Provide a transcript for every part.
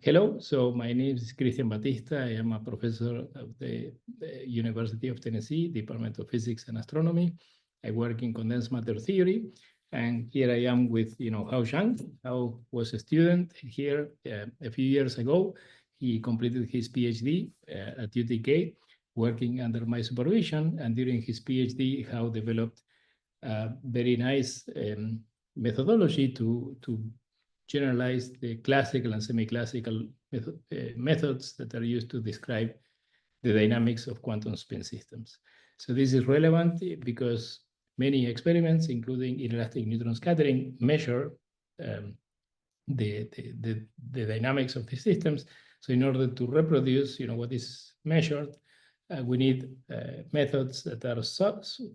Hello, so my name is Cristian Batista. I am a professor of the University of Tennessee, Department of Physics and Astronomy. I work in condensed matter theory, and here I am with, Hao Zhang. Hao was a student here a few years ago. He completed his PhD at UTK, working under my supervision, and during his PhD, Hao developed a very nice methodology to generalize the classical and semi-classical methods that are used to describe the dynamics of quantum spin systems. So this is relevant because many experiments, including inelastic neutron scattering, measure the dynamics of the systems. So in order to reproduce, what is measured, we need methods that are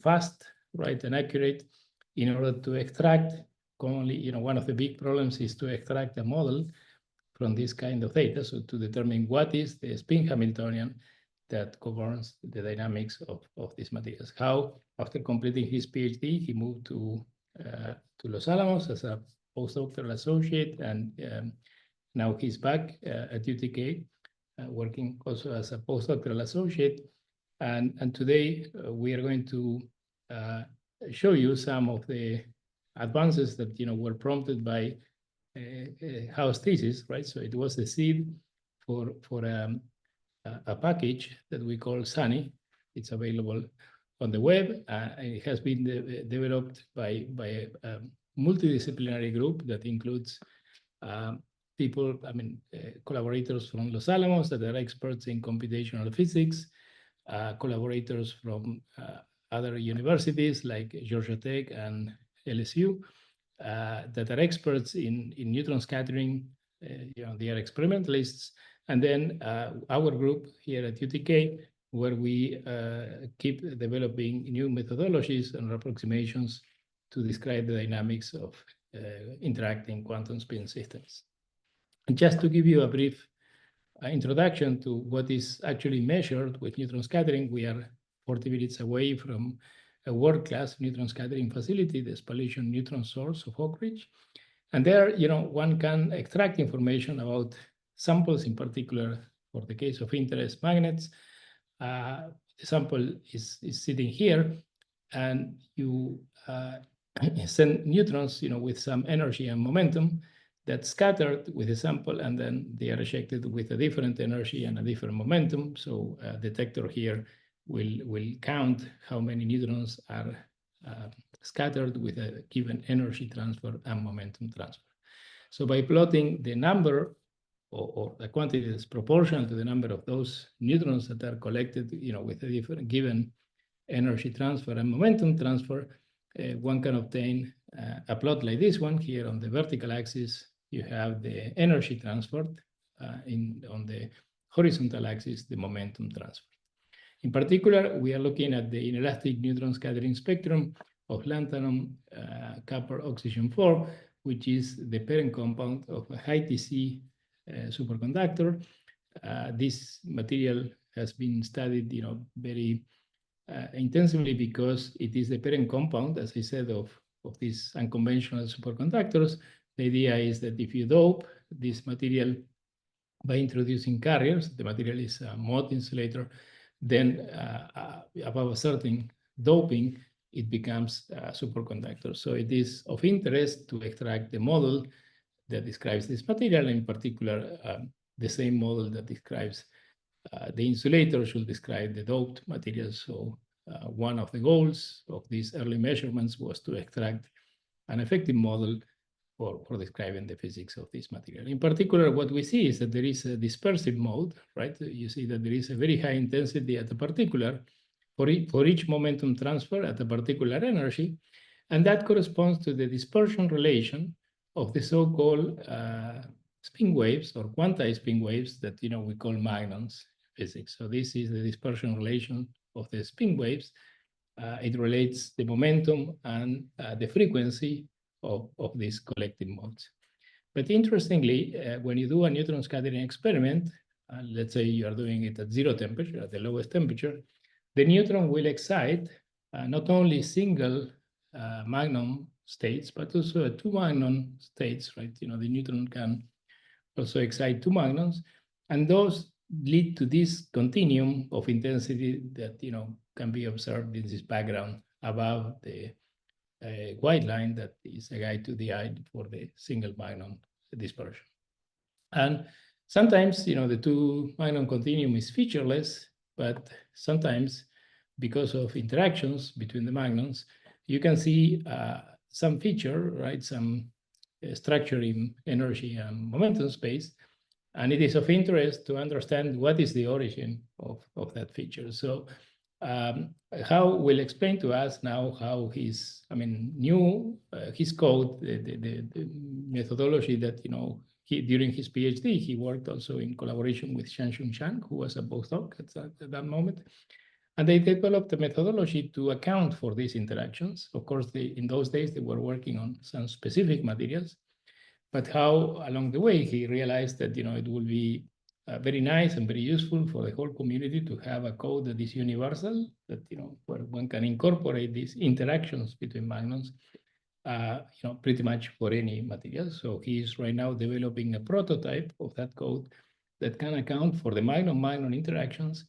fast, right, and accurate in order to extract. Commonly, one of the big problems is to extract a model from this kind of data, so to determine what is the spin Hamiltonian that governs the dynamics of these materials. How, after completing his PhD, he moved to Los Alamos as a postdoctoral associate, and now he's back at UTK, working also as a postdoctoral associate. And today we are going to show you some of the advances that were prompted by Hao's thesis, right? So it was the seed for a package that we call SUNY. It's available on the web. It has been developed by a multidisciplinary group that includes people, collaborators from Los Alamos that are experts in computational physics, collaborators from other universities like Georgia Tech and LSU that are experts in neutron scattering. They are experimentalists. And then our group here at UTK, where we keep developing new methodologies and approximations to describe the dynamics of interacting quantum spin systems. And just to give you a brief introduction to what is actually measured with neutron scattering, we are 40 minutes away from a world-class neutron scattering facility, the Spallation Neutron Source of Oak Ridge. And there, one can extract information about samples, in particular, for the case of interest magnets. The sample is sitting here, and you send neutrons, with some energy and momentum that's scattered with the sample, and then they are ejected with a different energy and a different momentum. So a detector here will count how many neutrons are scattered with a given energy transfer and momentum transfer. So by plotting the number or the quantity that's proportional to the number of those neutrons that are collected, with a different given energy transfer and momentum transfer, one can obtain a plot like this one. Here on the vertical axis, you have the energy transferred, on the horizontal axis, the momentum transfer. In particular, we are looking at the inelastic neutron scattering spectrum of lanthanum copper oxygen 4, which is the parent compound of a high TC superconductor. This material has been studied, very intensively because it is the parent compound, as I said, of these unconventional superconductors. The idea is that if you dope this material by introducing carriers, the material is a mode insulator, then above a certain doping, it becomes a superconductor. So it is of interest to extract the model that describes this material, in particular, the same model that describes the insulator should describe the doped material. So one of the goals of these early measurements was to extract an effective model for describing the physics of this material. In particular, what we see is that there is a dispersive mode, right? You see that there is a very high intensity at a particular, for each momentum transfer at a particular energy, and that corresponds to the dispersion relation of the so-called spin waves or quantized spin waves that we call magnons physics. So this is the dispersion relation of the spin waves. It relates the momentum and the frequency of these collective modes. But interestingly, when you do a neutron scattering experiment, let's say you are doing it at 0 temperature, at the lowest temperature, the neutron will excite not only single magnon states, but also two-magnon states, right? The neutron can also excite two-magnons, and those lead to this continuum of intensity that can be observed in this background above the white line that is a guide to the eye for the single magnon dispersion. And sometimes the two-magnon continuum is featureless, but sometimes because of interactions between the magnons, you can see some feature, right? Some structure in energy and momentum space. And it is of interest to understand what is the origin of that feature. So Hao will explain to us now how his code, the methodology that, during his PhD, he worked also in collaboration with Shangshun Zhang, who was a postdoc at that moment. And they developed a methodology to account for these interactions. Of course, in those days, they were working on some specific materials. But how, along the way, he realized that it will be very nice and very useful for the whole community to have a code that is universal, that where one can incorporate these interactions between magnons, pretty much for any material. So he is right now developing a prototype of that code that can account for the magnon-magnon interactions,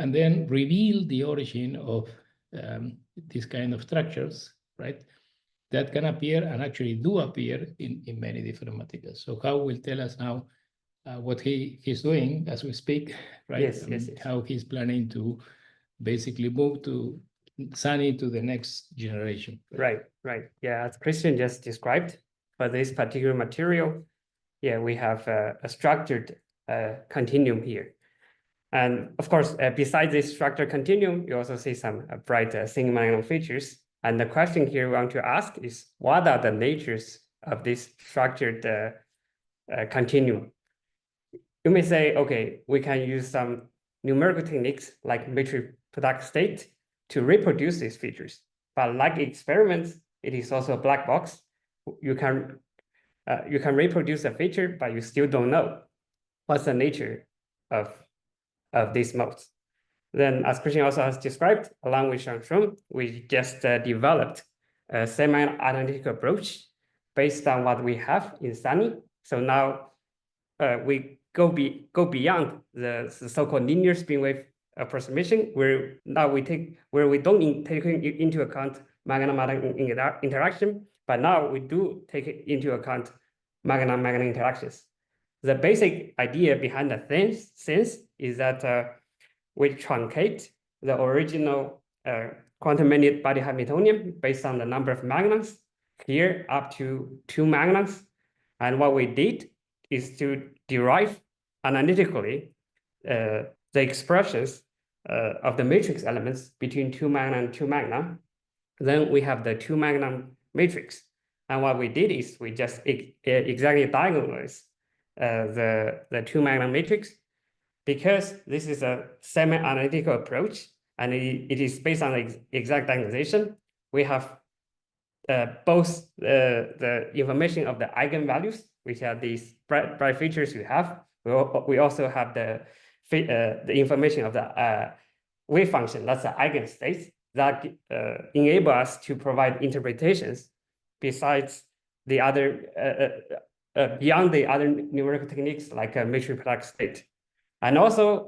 and then reveal the origin of these kind of structures, right? That can appear and actually do appear in many different materials. So Hao will tell us now what he's doing as we speak, right? Yes. How he's planning to basically move to Sunny to the next generation. Right. Yeah, as Christian just described, for this particular material, yeah, we have a structured continuum here. And of course, besides this structured continuum, you also see some bright single-magnon features. And the question here we want to ask is, what are the natures of this structured continuum? You may say, okay, we can use some numerical techniques like matrix product state to reproduce these features. But like experiments, it is also a black box. You can reproduce a feature, but you still don't know what's the nature of these modes. Then, as Christian also has described, along with Shangshun, we just developed a semi-analytical approach based on what we have in Sunny. So now we go beyond the so-called linear spin wave approximation, where now we don't take into account magnon-magnon interaction, but now we do take into account magnon-magnon interactions. The basic idea behind the sense is that we truncate the original quantum minute body Hamiltonian based on the number of magnons here up to 2 magnons. And what we did is to derive analytically the expressions of the matrix elements between 2-magnon and 2-magnon. Then we have the 2-magnon matrix. And what we did is we just exactly diagonalize the 2-magnon matrix. Because this is a semi-analytical approach, and it is based on the exact diagonalization, we have both the information of the eigenvalues, which are these bright features you have. We also have the information of the wave function, that's the eigenstates, that enable us to provide interpretations besides the other, beyond the other numerical techniques like a matrix product state. And also,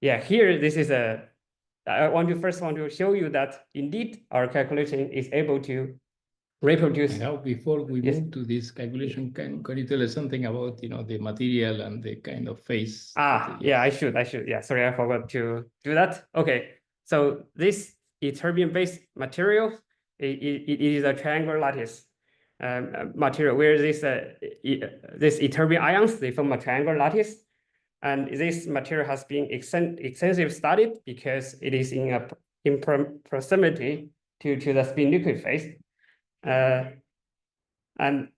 here, this is I want to show you that indeed our calculation is able to reproduce. Now, before we move to this calculation, can you tell us something about the material and the kind of phase? Yeah, I should. Yeah, sorry, I forgot to do that. Okay, so this ytterbium-based material, it is a triangular lattice material where this ytterbium ions, they form a triangular lattice. And this material has been extensively studied because it is in proximity to the spin liquid phase. And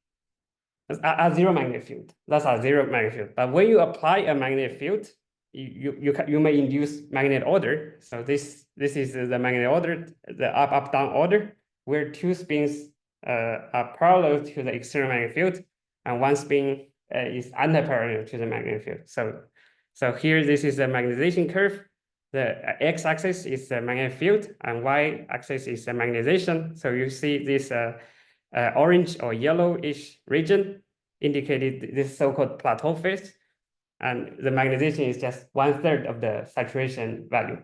a zero magnetic field. That's a zero magnetic field. But when you apply a magnetic field, you may induce magnetic order. So this is the magnetic order, the up-down order, where two spins are parallel to the external magnetic field, and one spin is antiparallel to the magnetic field. So here, this is the magnetization curve. The x-axis is the magnetic field, and y-axis is the magnetization. So you see this orange or yellowish region indicated this so-called plateau phase, and the magnetization is just 1/3 of the saturation value.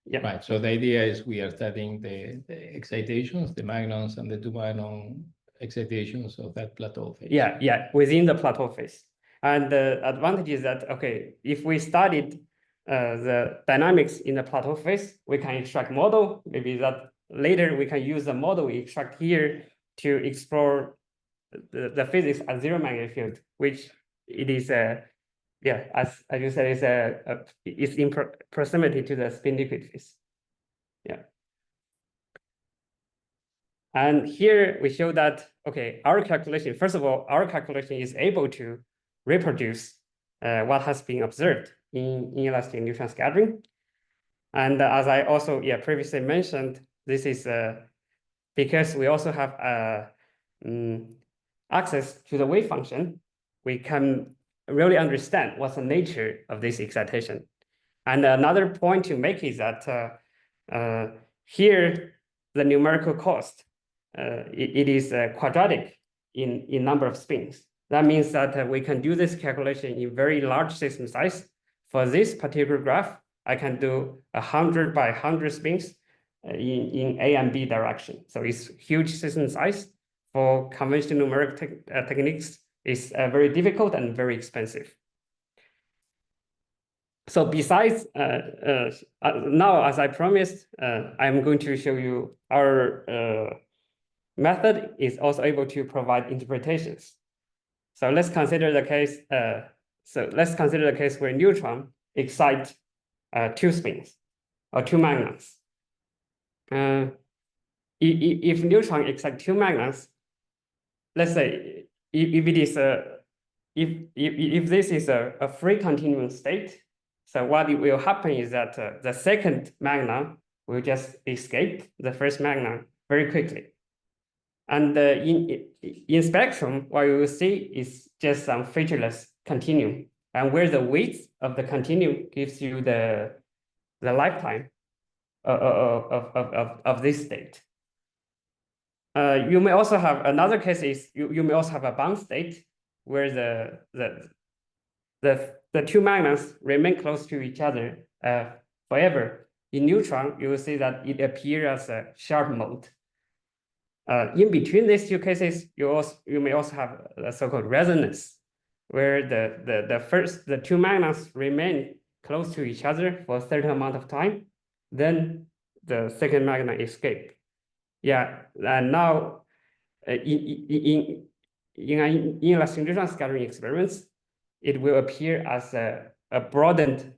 Yeah. Right. So the idea is we are studying the excitations, the magnons and the two-magnon excitations of that plateau phase. Yeah, within the plateau phase. And the advantage is that, okay, if we studied the dynamics in the plateau phase, we can extract model. Maybe that later we can use the model we extract here to explore the physics at zero magnetic field, which it is as you said, it's in proximity to the spin liquid phase. Yeah. And here we show that, okay, our calculation, first of all, our calculation is able to reproduce what has been observed in inelastic neutron scattering. And as I also previously mentioned, this is because we also have access to the wave function, we can really understand what's the nature of this excitation. And another point to make is that here, the numerical cost, it is quadratic in number of spins. That means that we can do this calculation in very large system size. For this particular graph, I can do 100 by 100 spins in A and B direction. So it's huge system size. For conventional numeric techniques, it's very difficult and very expensive. So besides, now, as I promised, I'm going to show you our method is also able to provide interpretations. So let's consider the case. Where neutron excite two spins or two magnons. If neutron excite two magnons, let's say if it is if this is a free continuum state, so what will happen is that the second magnon will just escape the first magnon very quickly. And in spectrum, what you will see is just some featureless continuum, and where the width of the continuum gives you the lifetime of this state. You may also have another case is you may also have a bound state where the two magnons remain close to each other forever. In neutron, you will see that it appears as a sharp mode. In between these two cases, you may also have a so-called resonance, where the two magnons remain close to each other for a certain amount of time, then the second magnon escape. Yeah, and now in inelastic neutron scattering experiments, it will appear as a broadened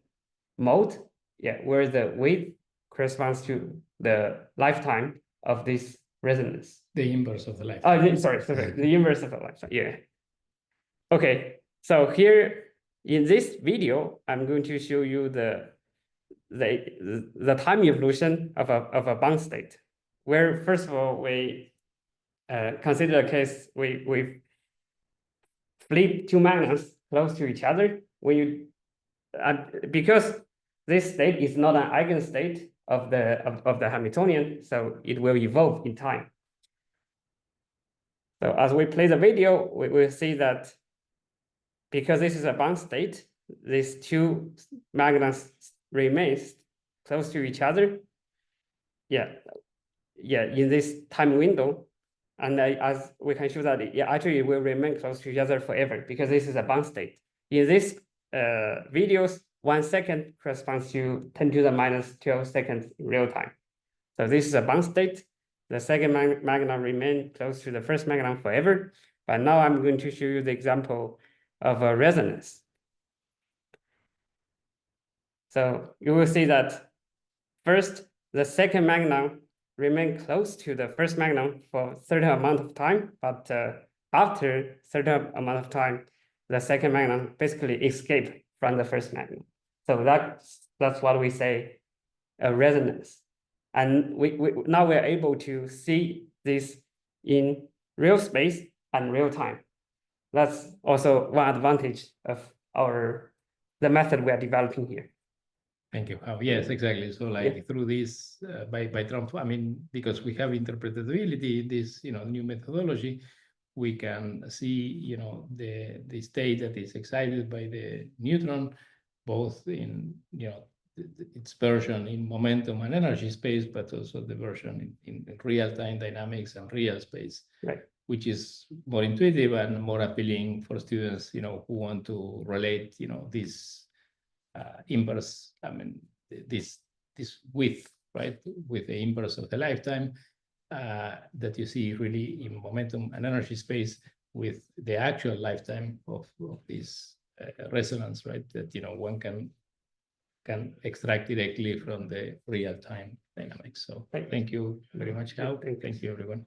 mode, where the width corresponds to the lifetime of this resonance. The inverse of the lifetime. Oh, sorry, the inverse of the lifetime. Yeah. Okay, so here in this video, I'm going to show you the time evolution of a bound state, where first of all we consider a case we flip two magnons close to each other. When you because this state is not an eigenstate of the Hamiltonian, so it will evolve in time. So as we play the video, we will see that because this is a bound state, these two magnons remains close to each other. In this time window, and as we can show that actually it will remain close to each other forever because this is a bound state. In this videos, 1 second corresponds to 10 to the minus 12 seconds in real time. So this is a bound state. The second magnon remain close to the first magnon forever. But now I'm going to show you the example of a resonance. So you will see that first, the second magnon remain close to the first magnon for a certain amount of time, but after a certain amount of time, the second magnon basically escape from the first magnon. So that's what we say a resonance. And now we're able to see this in real space and real time. That's also one advantage of the method we are developing here. Thank you. Oh, yes, exactly. So through this, by Trump, I mean, because we have interpretability in this, new methodology, we can see, the state that is excited by the neutron, both in, its version in momentum and energy space, but also the version in real-time dynamics and real space, right, which is more intuitive and more appealing for students, who want to relate, this inverse, this width, right, with the inverse of the lifetime that you see really in momentum and energy space with the actual lifetime of this resonance, right, that, one can extract directly from the real-time dynamics. So thank you very much, Hao. Thank you, everyone.